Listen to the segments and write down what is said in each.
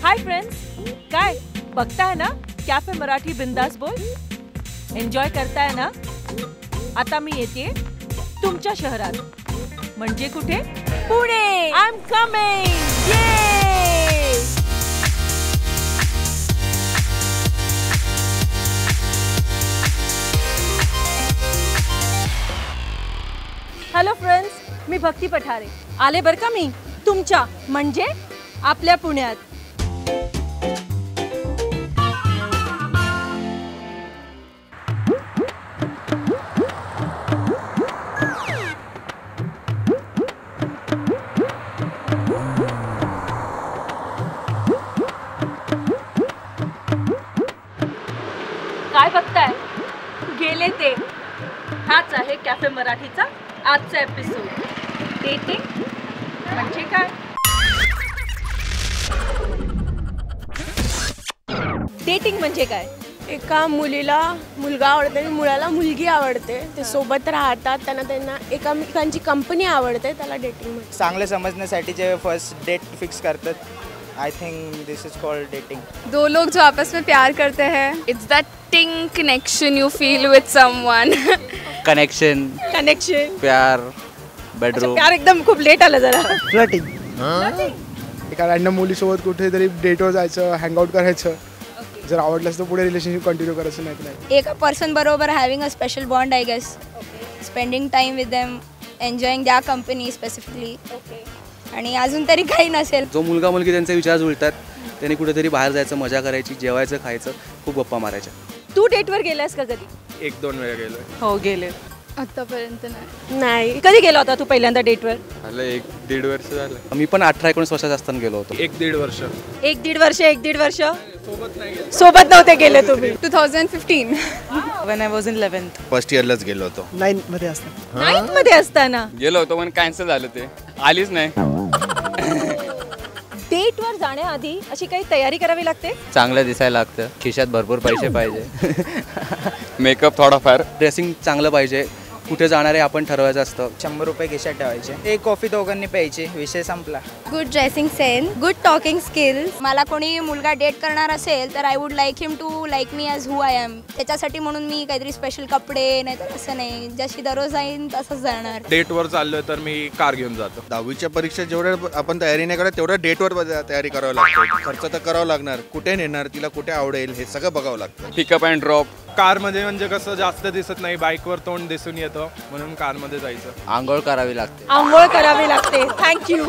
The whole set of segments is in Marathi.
हाय फ्रेंड्स, काय बघताय ना कॅफे मराठी बिंदास बोल. एन्जॉय करताय ना. आता मी येते तुमच्या शहरात, म्हणजे कुठे? Pune. I am coming. Hello friends, मी भक्ती पठारे आले बर का. मी तुमच्या म्हणजे आपल्या पुण्यात. काय बघताय? गेले ते. हाच आहे कॅफे मराठीचा आजचा एपिसोड. डेटिंग म्हणजे काय? डेटिंग म्हणजे काय? एका मुलीला मुलगा आवडते आणि मुलाला मुलगी आवडते. ते सोबत राहतात, त्यांना एकमेकांची कंपनी आवडते, त्याला डेटिंग म्हणतात. चांगले समजण्यासाठी जे फर्स्ट डेट फिक्स करतात, I think this is called dating. दो लोग जो आपस में प्यार करते हैं, it's that thing connection you feel with someone. Connection प्यार बेडरूम. प्यार एकदम खूप लेट आलं जरा. फ्लटिंग. एका रॅन्डम मुलीसोबत कुठेतरी डेटवर जायचं, हँगआउट करायचं. जर आवडलंच तर पुढे रिलेशनशिप कंटिन्यू करायचं, नाही. एका पर्सन बरोबर having a special bond, I guess. Spending time with them, enjoying the company specifically. आणि अजून तरी काही नसेल. जो मुलगा मुलगी त्यांचे विचार जुळतात, त्यांनी कुठेतरी बाहेर जायचं, मजा करायची, जेवायचं, खायचं, खूप गप्पा मारायच्या. तू डेटवर गेलास का कधी? 1-2 वेळा गेलोय. हो गेले. आतापर्यंत नाही. कधी गेला होता तू पहिल्यांदा डेटवर? झालं 1-1.5 वर्ष झालं. मी पण 18-19 वर्षाचा असताना गेलो होतो. 1-1.5 वर्ष. 1-1.5 वर्ष सोबत नव्हते गेले तुम्ही? 2015 when I was in 11th. First इयरलाच गेलो होतो. 9th मध्ये असतात. 9th मध्ये असताना गेलो होतो पण कॅन्सल झालं, ते आलीच नाही. डेटवर जाण्याआधी अशी काही तयारी करावी लागते? चांगलं दिसायला लागतं, खिशात भरपूर पैसे पाहिजे, मेकअप थोडाफार, ड्रेसिंग चांगलं पाहिजे, कुठे जाणार आहे आपण ठरवायचं असतं. 100 रुपये खिशात ठेवायचे. एक कॉफी दोघांनी प्यायची, विषय संपला. Good dressing sense, good talking skills. मला कोणी मुलगा डेट करणार असेल तर I would like him to like me as who I am. त्याच्यासाठी म्हणून मी काहीतरी स्पेशल कपडे, नाही तर असं नाही, जशी दररोज जाईन तसंच जाणार. डेटवर चाललोय तर मी कार घेऊन जातो. 10वीच्या परीक्षा जेवढ्या आपण तयारी नाही करत, तेवढ्या डेटवर तयारी करावं लागतं. खर्च तर करावं लागणार, कुठे नेणार, तिला कुठे आवडेल, हे सगळं बघावं लागतं. Pickup and drop. कारमध्ये म्हणजे कसं जास्त दिसत नाही, बाईकवर तोंड दिसून येतं, म्हणून कारमध्ये जायचं. आंघोळ करावी लागते. आंघोळ करावी लागते. थँक्यू.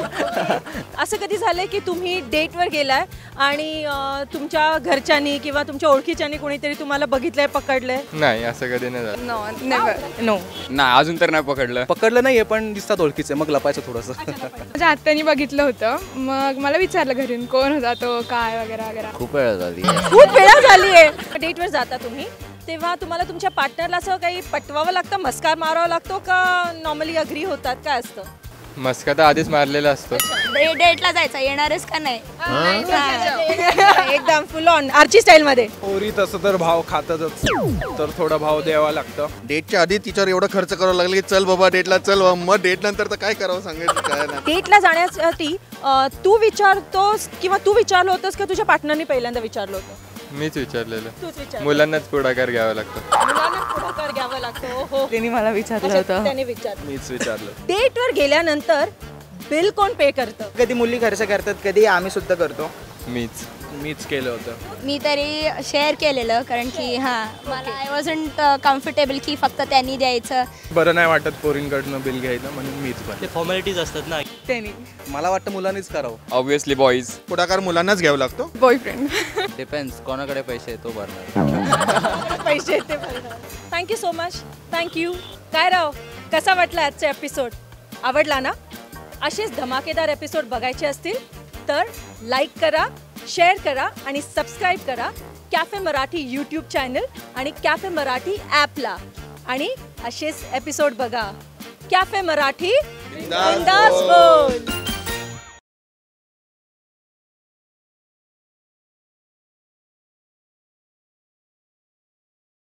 असं कधी झालंय की तुम्ही डेटवर गेलाय आणि तुमच्या घरच्यांनी किंवा तुमच्या ओळखीच्यांनी कोणीतरी तुम्हाला बघितलंय, पकडलंय? नाही, असं कधी नाही झालं. No never. नो. नाही, अजून तर नाही पकडलं नाहीये, पण दिसतात ओळखीचे, मग लपायचं थोडंसं. माझ्या आत्याने बघितलं होतं, मग मला विचारलं घरून कोण होता तो, काय वगैरे वगैरे. खूप वेळ झाली. खूप वेळा झाली आहे. डेटवर जाता तुम्ही तेव्हा तुम्हाला तुमच्या पार्टनरला असं काही पटवावं लागतं, मस्कार मारावा लागतो का नॉर्मली अग्री होतात? काय असतं? मस्का तर आधीच मारलेला असतो. डेटला जायचं, येणारच का नाही? एकदम फुल ऑन आर्ची स्टाईल मध्ये. पोरी तसं तर भाव खातातच, तर थोडा भाव द्यावा लागतं. डेटच्या आधी तिच्यावर एवढं खर्च करावं लागलं की चल बाबा डेटला चल, मग डेट नंतर तर काय करावं सांगायचं काय ना. डेटला जाण्यासाठी तू विचारतोस किंवा तू विचारलं होतंस का तुझ्या पार्टनरनी पहिल्यांदा विचारलं होतं? मीच विचारलेलं. तूच विचार. मुलांनाच पुढाकार घ्यावा लागतो. मुलांना पुढाकार घ्यावा लागतो. हो, त्यांनी मला विचारलं होतं. त्याने विचारलं. मीच विचारलं. डेटवर गेल्यानंतर बिल कोण पे करतं? कधी मुली खर्च करतात, कधी आम्ही सुद्धा करतो. मीच केलं होतं. मी तरी शेअर केलेलं, कारण की मला आय वॉजंट कम्फर्टेबल की फक्त त्यांनी द्यायचं. बरं नाही वाटत पोरींकडनं बिल घ्यायचं, म्हणून मीच पण. ते फॉर्मॅलिटीज असतात ना, त्यांनी. मला वाटतं मुलांनीच करावं. Obviously boys. पुढाकार मुलांनाच घ्यावा लागतो. बॉयफ्रेंड. डिपेंड्स, कोणाकडे पैसे आहे तो भरणार. पैसे ते. Thank you so much. थँक्यू. काय राव, कसा वाटला आजचा एपिसोड? आवडला ना? असेच धमाकेदार एपिसोड बघायचे असतील तर लाईक करा, शेअर करा आणि सबस्क्राईब करा कॅफे मराठी यूट्यूब चॅनल आणि कॅफे मराठी ॲपला. आणि असेच एपिसोड बघा. कॅफे मराठी बिंदास बोल.